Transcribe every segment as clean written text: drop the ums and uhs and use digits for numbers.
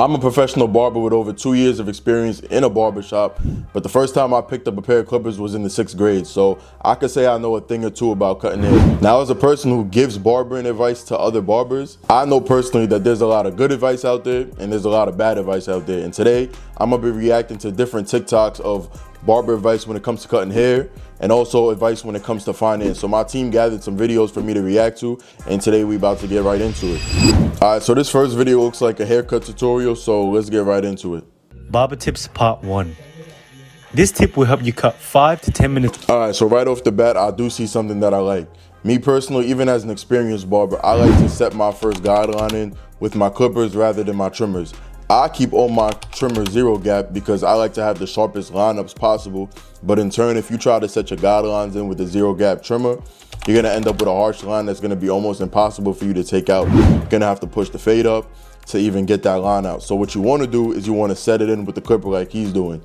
I'm a professional barber with over 2 years of experience in a barber shop, but the first time I picked up a pair of clippers was in the 6th grade, so I could say I know a thing or two about cutting hair. Now, as a person who gives barbering advice to other barbers, I know personally that there's a lot of good advice out there and there's a lot of bad advice out there. And today, I'm gonna be reacting to different TikToks of barber advice when it comes to cutting hair and also advice when it comes to finance. So my team gathered some videos for me to react to, and today we about to get right into it. All right, so this first video looks like a haircut tutorial, so let's get right into it. Barber tips part 1. This tip will help you cut 5 to 10 minutes. All right, so right off the bat, I do see something that I like. Me personally, even as an experienced barber, I like to set my first guideline in with my clippers rather than my trimmers. I keep all my trimmers 0 gap because I like to have the sharpest lineups possible. But in turn, if you try to set your guidelines in with a 0 gap trimmer, you're gonna end up with a harsh line that's gonna be almost impossible for you to take out. You're gonna have to push the fade up to even get that line out. So what you wanna do is you wanna set it in with the clipper like he's doing.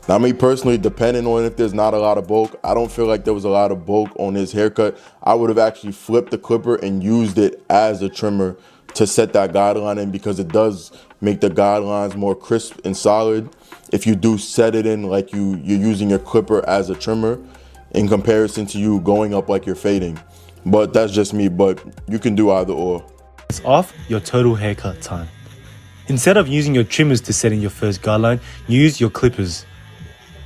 Now, me personally, depending on if there's not a lot of bulk, I don't feel like there was a lot of bulk on his haircut. I would have actually flipped the clipper and used it as a trimmer to set that guideline in, because it does make the guidelines more crisp and solid if you do set it in like you're using your clipper as a trimmer in comparison to you going up like you're fading. But that's just me, but you can do either or. It's off your total haircut time. Instead of using your trimmers to set in your first guideline, use your clippers.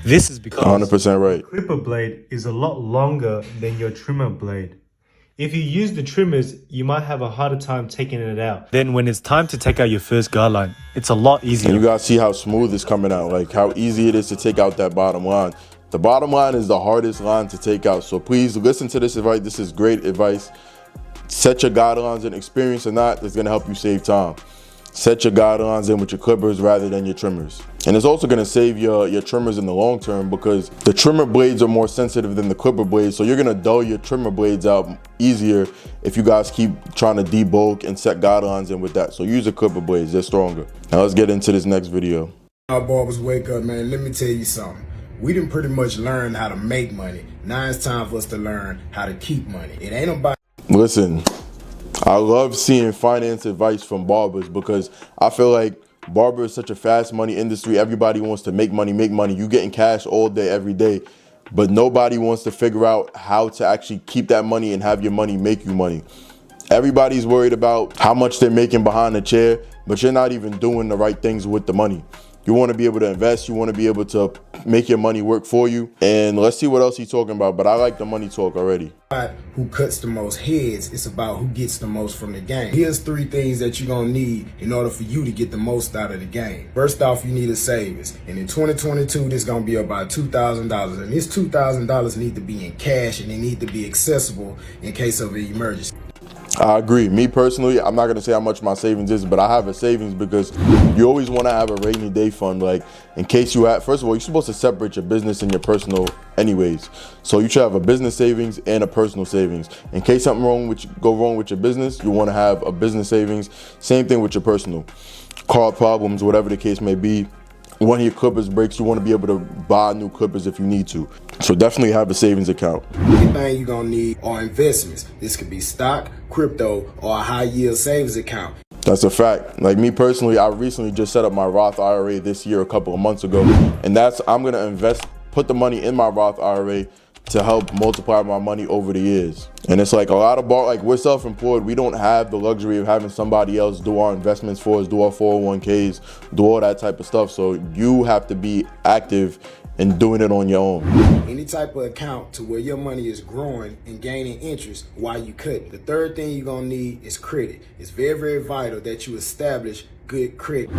This is because 100% right. Clipper blade is a lot longer than your trimmer blade. If you use the trimmers, you might have a harder time taking it out. Then when it's time to take out your first guideline, it's a lot easier. And you guys see how smooth it's coming out, like how easy it is to take out that bottom line. The bottom line is the hardest line to take out. So please listen to this advice. This is great advice. Set your guidelines in, experience or not, it's gonna help you save time. Set your guidelines in with your clippers rather than your trimmers. And it's also gonna save your trimmers in the long term, because the trimmer blades are more sensitive than the clipper blades. So you're gonna dull your trimmer blades out easier if you guys keep trying to debulk and set guidelines in with that. So use the clipper blades, they're stronger. Now let's get into this next video. Our barbers wake up, man. Let me tell you something. We done pretty much learned how to make money. Now it's time for us to learn how to keep money. It ain't about... Listen, I love seeing finance advice from barbers, because I feel like barber is such a fast money industry. Everybody wants to make money, make money. You getting cash all day, every day, but nobody wants to figure out how to actually keep that money and have your money make you money. Everybody's worried about how much they're making behind the chair, but you're not even doing the right things with the money. You want to be able to invest. You want to be able to make your money work for you. And let's see what else he's talking about. But I like the money talk already. Who cuts the most heads. It's about who gets the most from the game. Here's 3 things that you're going to need in order for you to get the most out of the game. First off, you need a savings. And in 2022, this is going to be about $2,000. And this $2,000 need to be in cash, and it need to be accessible in case of an emergency. I agree. Me personally, I'm not going to say how much my savings is, but I have a savings because you always want to have a rainy day fund. Like, in case you have, first of all, you're supposed to separate your business and your personal anyways. So you should have a business savings and a personal savings. In case something go wrong with your business, you want to have a business savings. Same thing with your personal. Car problems, whatever the case may be. One of your clippers breaks, you want to be able to buy new clippers if you need to. So definitely have a savings account. Everything you're going to need are investments. This could be stock, crypto, or a high yield savings account. That's a fact. Like me personally, I recently just set up my Roth IRA this year, a couple of months ago. And I'm going to put the money in my Roth IRA to help multiply my money over the years. And it's like a lot of we're self-employed. We don't have the luxury of having somebody else do our investments for us, do our 401ks, do all that type of stuff. So you have to be active in doing it on your own. Any type of account to where your money is growing and gaining interest while you cut. The third thing you're gonna need is credit. It's very, very vital that you establish good credit.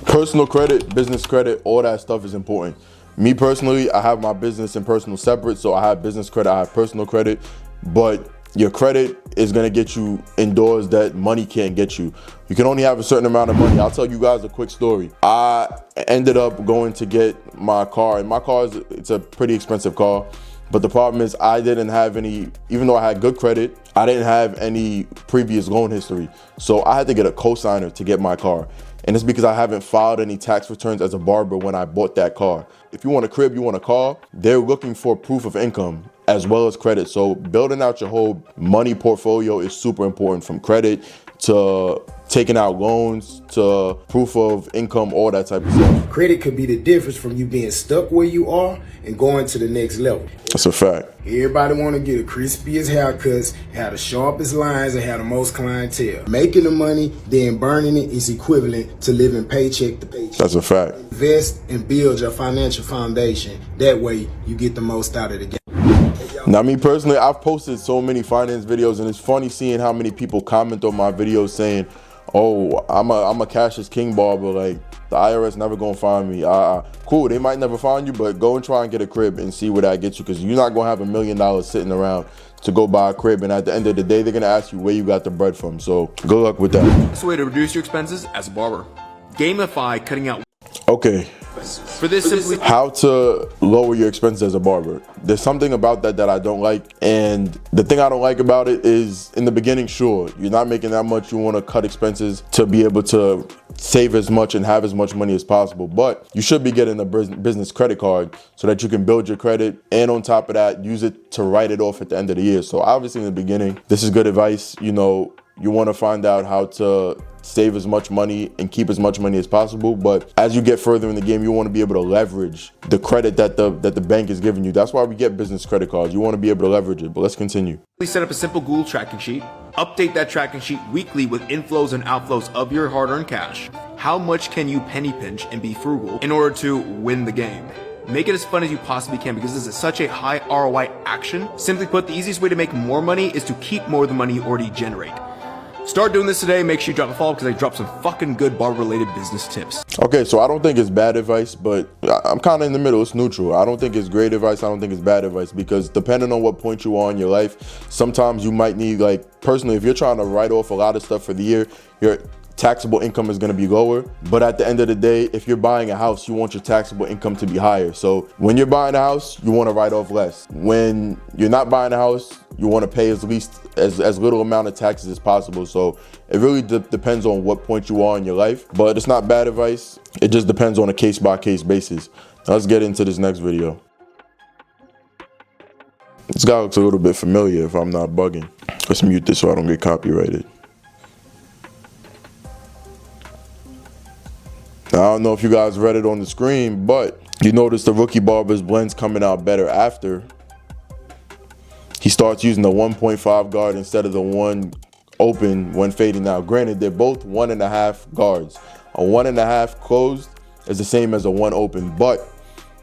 Personal credit, business credit, all that stuff is important. Me personally, I have my business and personal separate, so I have business credit, I have personal credit, but your credit is gonna get you indoors that money can't get you. You can only have a certain amount of money. I'll tell you guys a quick story. I ended up going to get my car, and my car it's a pretty expensive car, but the problem is I didn't have any, even though I had good credit, I didn't have any previous loan history. So I had to get a cosigner to get my car. And it's because I haven't filed any tax returns as a barber when I bought that car. If you want a crib, you want a car, they're looking for proof of income as well as credit. So building out your whole money portfolio is super important, from credit to taking out loans to proof of income, all that type of stuff. Credit could be the difference from you being stuck where you are and going to the next level. That's a fact. Everybody want to get the crispiest haircuts, have the sharpest lines, and have the most clientele. Making the money, then burning it is equivalent to living paycheck to paycheck. That's a fact. Invest and build your financial foundation. That way, you get the most out of the game. Now, me personally, I've posted so many finance videos, and it's funny seeing how many people comment on my videos saying, "Oh, I'm a cash is king barber. Like the IRS never gonna find me." Cool, they might never find you, but go and try and get a crib and see where that gets you, because you're not gonna have $1 million sitting around to go buy a crib, and at the end of the day, they're gonna ask you where you got the bread from. So good luck with that. That's the way to reduce your expenses as a barber. Gamify cutting out. Okay. For this simply, How to lower your expenses as a barber. There's something about that I don't like, and the thing I don't like about it is, in the beginning, sure, you're not making that much, you want to cut expenses to be able to save as much and have as much money as possible, but you should be getting a business credit card so that you can build your credit, and on top of that, use it to write it off at the end of the year. So obviously in the beginning, this is good advice. You know, you want to find out how to save as much money and keep as much money as possible, but as you get further in the game, you want to be able to leverage the credit that the bank is giving you. That's why we get business credit cards. You want to be able to leverage it. But let's continue. set up a simple Google tracking sheet. Update that tracking sheet weekly with inflows and outflows of your hard-earned cash. How much can you penny pinch and be frugal in order to win the game? Make it as fun as you possibly can, because this is such a high ROI action. Simply put, the easiest way to make more money is to keep more of the money you already generate. Start doing this today. Make sure you drop a follow, because I drop some fucking good barber-related business tips. Okay, so I don't think it's bad advice, but I'm kind of in the middle. It's neutral. I don't think it's great advice. I don't think it's bad advice, because depending on what point you are in your life, sometimes you might need, like, personally, if you're trying to write off a lot of stuff for the year, your taxable income is going to be lower. But at the end of the day, if you're buying a house, you want your taxable income to be higher. So when you're buying a house, you want to write off less. When you're not buying a house, you want to pay as little amount of taxes as possible. So it really depends on what point you are in your life, but it's not bad advice. It just depends on a case-by-case basis. Now let's get into this next video. This guy looks a little bit familiar if I'm not bugging. Let's mute this so I don't get copyrighted. Now, I don't know if you guys read it on the screen, but you notice the rookie barber's blends coming out better after he starts using the 1.5 guard instead of the 1 open when fading. Now, granted, they're both 1.5 guards. A 1.5 closed is the same as a 1 open, but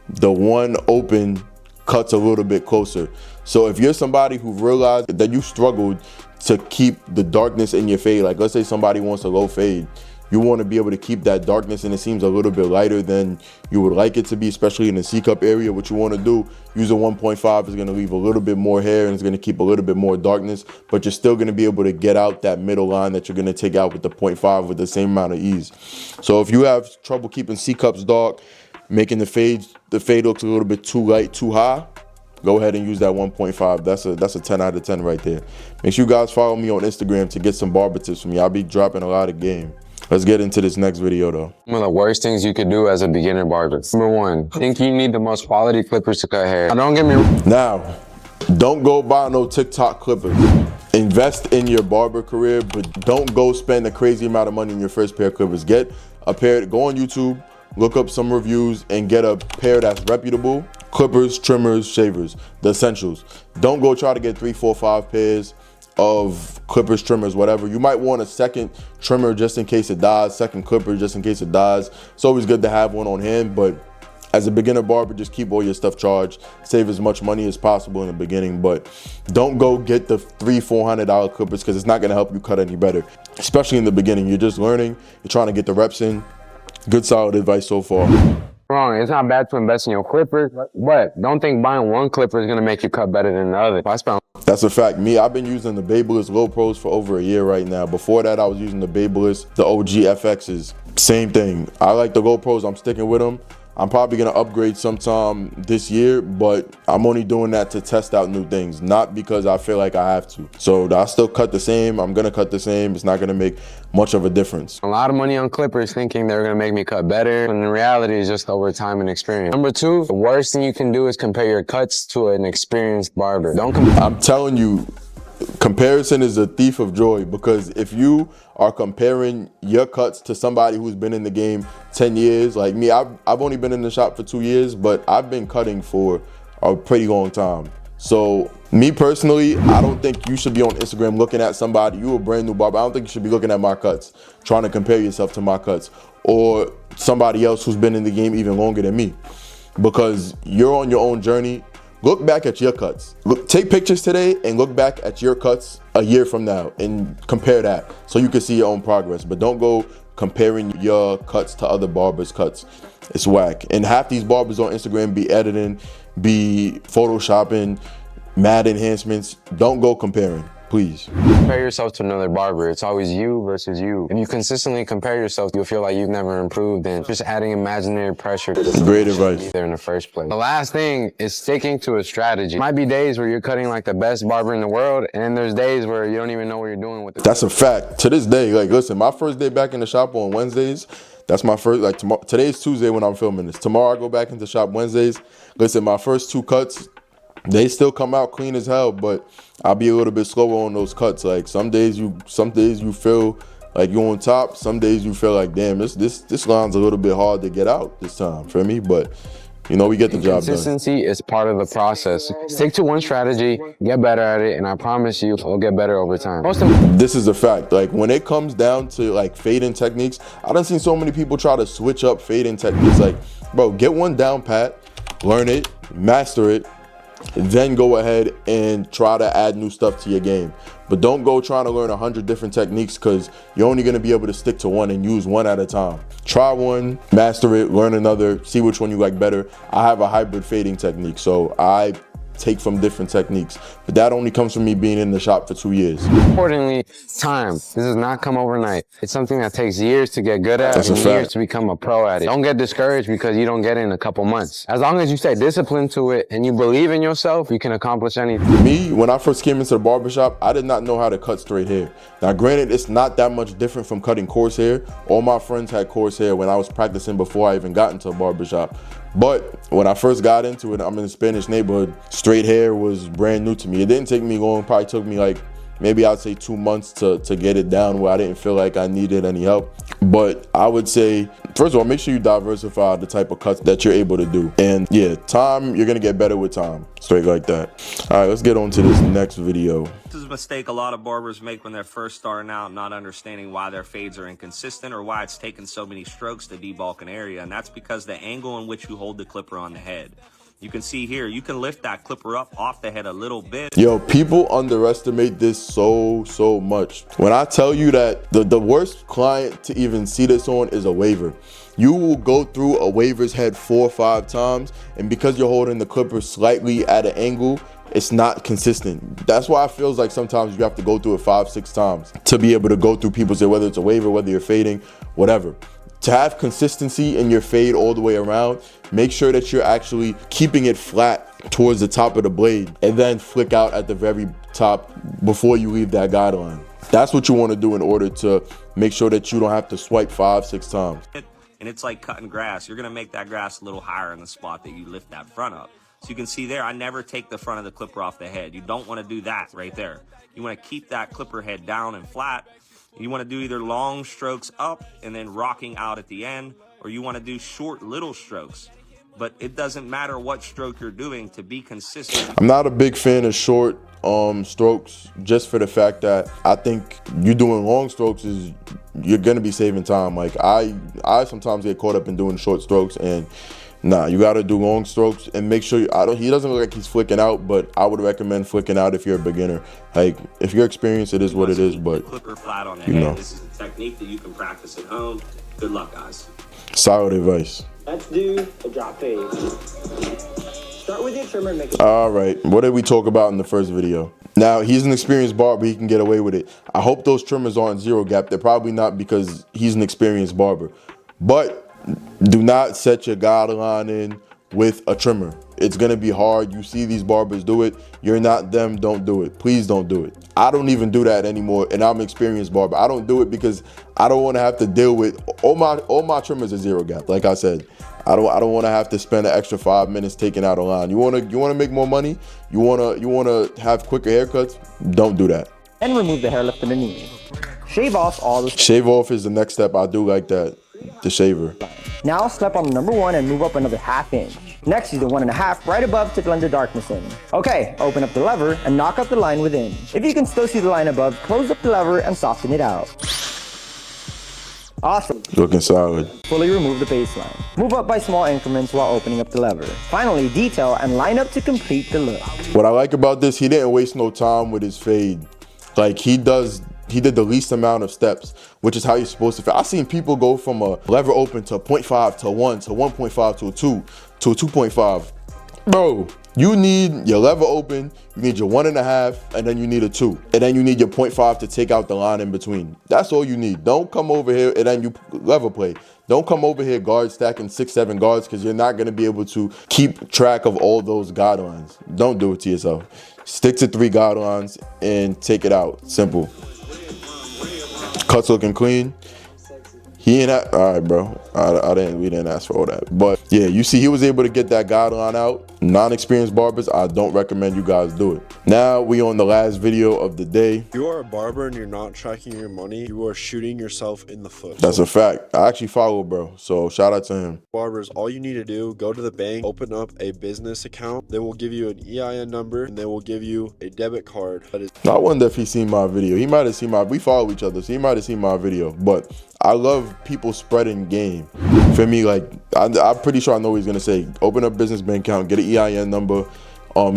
the 1 open cuts a little bit closer. So if you're somebody who realized that you struggled to keep the darkness in your fade, like let's say somebody wants a low fade, you want to be able to keep that darkness and it seems a little bit lighter than you would like it to be, especially in the C-cup area. What you want to do, use a 1.5 is going to leave a little bit more hair and it's going to keep a little bit more darkness, but you're still going to be able to get out that middle line that you're going to take out with the 0.5 with the same amount of ease. So if you have trouble keeping C-cups dark, making the fade looks a little bit too light, too high, go ahead and use that 1.5. That's a 10 out of 10 right there. Make sure you guys follow me on Instagram to get some barber tips from me. I'll be dropping a lot of game. Let's get into this next video though. One of the worst things you could do as a beginner barber. Number one, think you need the most quality clippers to cut hair. Now, don't get me wrong. Now, don't go buy no TikTok clippers. Invest in your barber career, but don't go spend a crazy amount of money on your first pair of clippers. Get a pair, go on YouTube, look up some reviews and get a pair that's reputable. Clippers, trimmers, shavers, the essentials. Don't go try to get 3, 4, 5 pairs of clippers, trimmers, whatever. You might want a second trimmer just in case it dies, second clipper just in case it dies. It's always good to have one on hand, but as a beginner barber, just keep all your stuff charged. Save as much money as possible in the beginning, but don't go get the $300-$400 clippers because it's not gonna help you cut any better. Especially in the beginning, you're just learning, you're trying to get the reps in. Good solid advice so far. Wrong. It's not bad to invest in your clippers, but don't think buying one clipper is gonna make you cut better than the other. That's a fact. Me, I've been using the Babyliss Low Pros for over a year right now. Before that, I was using the Babyliss, the OG FXs. Same thing. I like the Low Pros. I'm sticking with them. I'm probably gonna upgrade sometime this year, but I'm only doing that to test out new things, not because I feel like I have to. So I still cut the same. I'm gonna cut the same. It's not gonna make much of a difference. A lot of money on clippers thinking they're gonna make me cut better, and in reality, it's just over time and experience. Number two, the worst thing you can do is compare your cuts to an experienced barber. Don't compare. I'm telling you, Comparison is a thief of joy, because if you are comparing your cuts to somebody who's been in the game 10 years, like me, I've only been in the shop for 2 years, but I've been cutting for a pretty long time. So me personally, I don't think you should be on Instagram looking at somebody, you a brand new barber, I don't think you should be looking at my cuts, trying to compare yourself to my cuts or somebody else who's been in the game even longer than me, because you're on your own journey. Look back at your cuts. Take pictures today and look back at your cuts a year from now and compare that so you can see your own progress. But don't go comparing your cuts to other barbers' cuts. It's whack. And half these barbers on Instagram be editing, be photoshopping, mad enhancements. Don't go comparing, please. Compare yourself to another barber. It's always you versus you. If you consistently compare yourself, you'll feel like you've never improved, and just adding imaginary pressure to Great advice. there in the first place. The last thing is sticking to a strategy. Might be days where you're cutting like the best barber in the world, and then there's days where you don't even know what you're doing with it. That's a fact. To this day, like, listen, my first day back in the shop on Wednesdays, that's my first, like, tomorrow, today's Tuesday when I'm filming this. Tomorrow I go back into shop Wednesdays. Listen, my first 2 cuts, they still come out clean as hell, but I'll be a little bit slower on those cuts. Like some days you feel like you're on top. Some days you feel like, damn, this line's a little bit hard to get out this time for me. But you know, we get the job done. Consistency is part of the process. Stick to one strategy, get better at it, and I promise you, it'll get better over time. This is a fact. Like when it comes down to like fading techniques, I done seen so many people try to switch up fading techniques. Like, bro, get one down pat, learn it, master it, then go ahead and try to add new stuff to your game. But don't go trying to learn 100 different techniques, because you're only going to be able to stick to one and use one at a time. Try one, master it, learn another, see which one you like better. I have a hybrid fading technique, so I take from different techniques, but that only comes from me being in the shop for 2 years. Importantly, time. This does not come overnight. It's something that takes years to get good at and years to become a pro at it. Don't get discouraged because you don't get it in a couple months. As long as you stay disciplined to it and you believe in yourself, you can accomplish anything. Me, when I first came into the barbershop, I did not know how to cut straight hair. Now granted, it's not that much different from cutting coarse hair. All my friends had coarse hair when I was practicing before I even got into a barbershop. But when I first got into it, I'm in a Spanish neighborhood, straight hair was brand new to me. It didn't take me long, probably took me like, maybe I'd say 2 months to get it down where I didn't feel like I needed any help. But I would say, first of all, make sure you diversify the type of cuts that you're able to do. And yeah, time, you're gonna get better with time, straight like that. All right, let's get on to this next video. This is a mistake a lot of barbers make when they're first starting out, not understanding why their fades are inconsistent or why it's taken so many strokes to debulk an area, and that's because the angle in which you hold the clipper on the head. You can see here, you can lift that clipper up off the head a little bit. Yo, people underestimate this so much. When I tell you that the worst client to even see this on is a waver. You will go through a waver's head 4 or 5 times, and because you're holding the clipper slightly at an angle, it's not consistent. That's why it feels like sometimes you have to go through it 5, 6 times to be able to go through people's hair, whether it's a waver, whether you're fading, whatever. To have consistency in your fade all the way around, make sure that you're actually keeping it flat towards the top of the blade and then flick out at the very top before you leave that guideline. That's what you want to do in order to make sure that you don't have to swipe 5, 6 times. And it's like cutting grass. You're gonna make that grass a little higher in the spot that you lift that front up. So you can see there, I never take the front of the clipper off the head. You don't want to do that right there. You want to keep that clipper head down and flat. You want to do either long strokes up and then rocking out at the end, or you want to do short little strokes. But it doesn't matter what stroke you're doing to be consistent. I'm not a big fan of short strokes, just for the fact that I think you doing long strokes is, you're gonna be saving time. Like I sometimes get caught up in doing short strokes, and nah, you gotta do long strokes and make sure he doesn't look like he's flicking out, but I would recommend flicking out if you're a beginner. Like if you're experienced, it is what it is, but clipper flat on the head. This is a technique that you can practice at home. Good luck, guys. Solid advice. Let's do a drop fade. Start with your trimmer and make it. All right, what did we talk about in the first video? Now, he's an experienced barber, he can get away with it. I hope those trimmers aren't zero gap. They're probably not, because he's an experienced barber. But do not set your guideline in with a trimmer. It's gonna be hard. You see these barbers do it. You're not them, don't do it. Please don't do it. I don't even do that anymore, and I'm an experienced barber. I don't do it because I don't wanna have to deal with, all my trimmers are zero gap. Like I said, I don't wanna have to spend an extra 5 minutes taking out a line. You wanna make more money? You wanna have quicker haircuts? Don't do that. And remove the hair left underneath. Shave off all the... Shave off is the next step. I do like that, the shaver. Now step on number 1 and move up another ½ inch. Next, use the 1.5 right above to blend the darkness in. Okay, open up the lever and knock up the line within. If you can still see the line above, close up the lever and soften it out. Awesome. Looking solid. Fully remove the baseline. Move up by small increments while opening up the lever. Finally, detail and line up to complete the look. What I like about this, he didn't waste no time with his fade. Like he did the least amount of steps, which is how you're supposed to fade. I've seen people go from a lever open to 0.5 to 1 to 1.5 to a 2 to a 2.5. Bro, you need your lever open, you need your 1.5, and then you need a 2. And then you need your 0.5 to take out the line in between. That's all you need. Don't come over here and then you lever play. Don't come over here guard stacking 6-7 guards, because you're not gonna be able to keep track of all those guidelines. Don't do it to yourself. Stick to 3 guidelines and take it out. Simple. Cuts looking clean. He ain't that, all right, bro. We didn't ask for all that. But yeah, you see he was able to get that guideline out. Non-experienced barbers, I don't recommend you guys do it. Now we on the last video of the day. If you are a barber and you're not tracking your money, you are shooting yourself in the foot. That's a fact. I actually follow bro, so shout out to him. Barbers, all you need to do, go to the bank, open up a business account. They will give you an EIN number and they will give you a debit card. I wonder if he's seen my video. He might have seen we follow each other, so he might have seen my video. But I love people spreading game. For me, like, I'm pretty sure I know what he's gonna say. Open up business bank account, get an EIN number,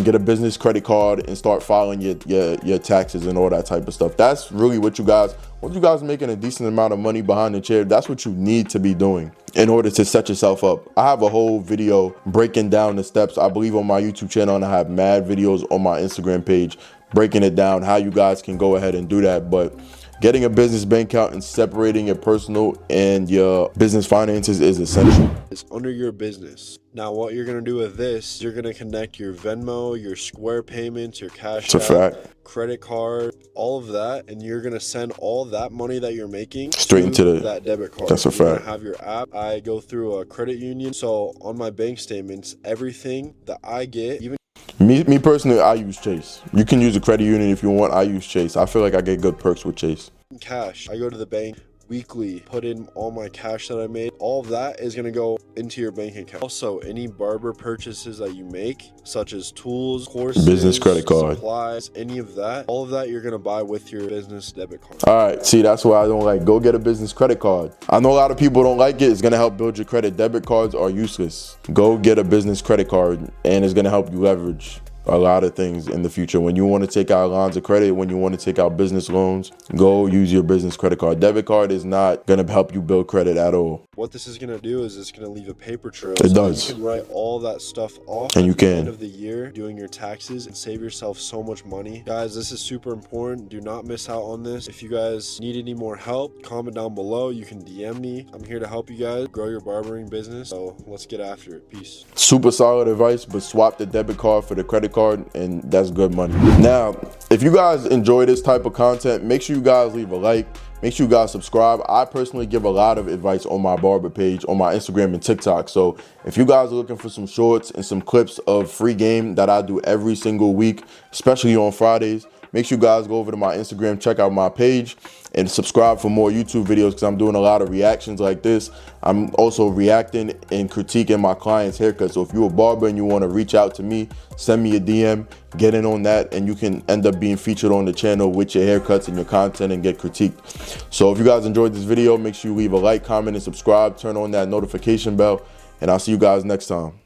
get a business credit card, and start filing your taxes and all that type of stuff. That's really what you guys, once you guys are making a decent amount of money behind the chair, that's what you need to be doing in order to set yourself up. I have a whole video breaking down the steps, I believe, on my YouTube channel, and I have mad videos on my Instagram page breaking it down, how you guys can go ahead and do that. But getting a business bank account and separating your personal and your business finances is essential. It's under your business. Now what you're gonna do with this, you're gonna connect your Venmo, your Square payments, your Cash App, credit card, all of that, and you're gonna send all that money that you're making straight into that debit card. That's a fact. You're gonna have your app. I go through a credit union, so on my bank statements, everything that I get, even me personally, I use Chase. You can use a credit union if you want. I use Chase. I feel like I get good perks with Chase. Cash, I go to the bank weekly, put in all my cash that I made. All of that is going to go into your bank account. Also, any barber purchases that you make, such as tools, courses, business credit card, supplies, any of that, all of that you're going to buy with your business debit card. All right, see, that's why I don't like, go get a business credit card. I know a lot of people don't like it. It's going to help build your credit. Debit cards are useless. Go get a business credit card, and it's going to help you leverage a lot of things in the future. When you want to take out lines of credit, when you want to take out business loans, go use your business credit card. Debit card is not going to help you build credit at all. What this is going to do is it's going to leave a paper trail. It does. You can write all that stuff off and you at the can end of the year doing your taxes and save yourself so much money. Guys, this is super important. Do not miss out on this. If you guys need any more help, comment down below. You can DM me. I'm here to help you guys grow your barbering business. So let's get after it. Peace. Super solid advice, but swap the debit card for the credit card, and that's good money. Now, if you guys enjoy this type of content, make sure you guys leave a like. Make sure you guys subscribe. I personally give a lot of advice on my barber page, on my Instagram and TikTok. So if you guys are looking for some shorts and some clips of free game that I do every single week, especially on Fridays, make sure you guys go over to my Instagram, check out my page, and subscribe for more YouTube videos, because I'm doing a lot of reactions like this. I'm also reacting and critiquing my clients' haircuts. So if you're a barber and you want to reach out to me, send me a DM, get in on that, and you can end up being featured on the channel with your haircuts and your content and get critiqued. So if you guys enjoyed this video, make sure you leave a like, comment, and subscribe. Turn on that notification bell, and I'll see you guys next time.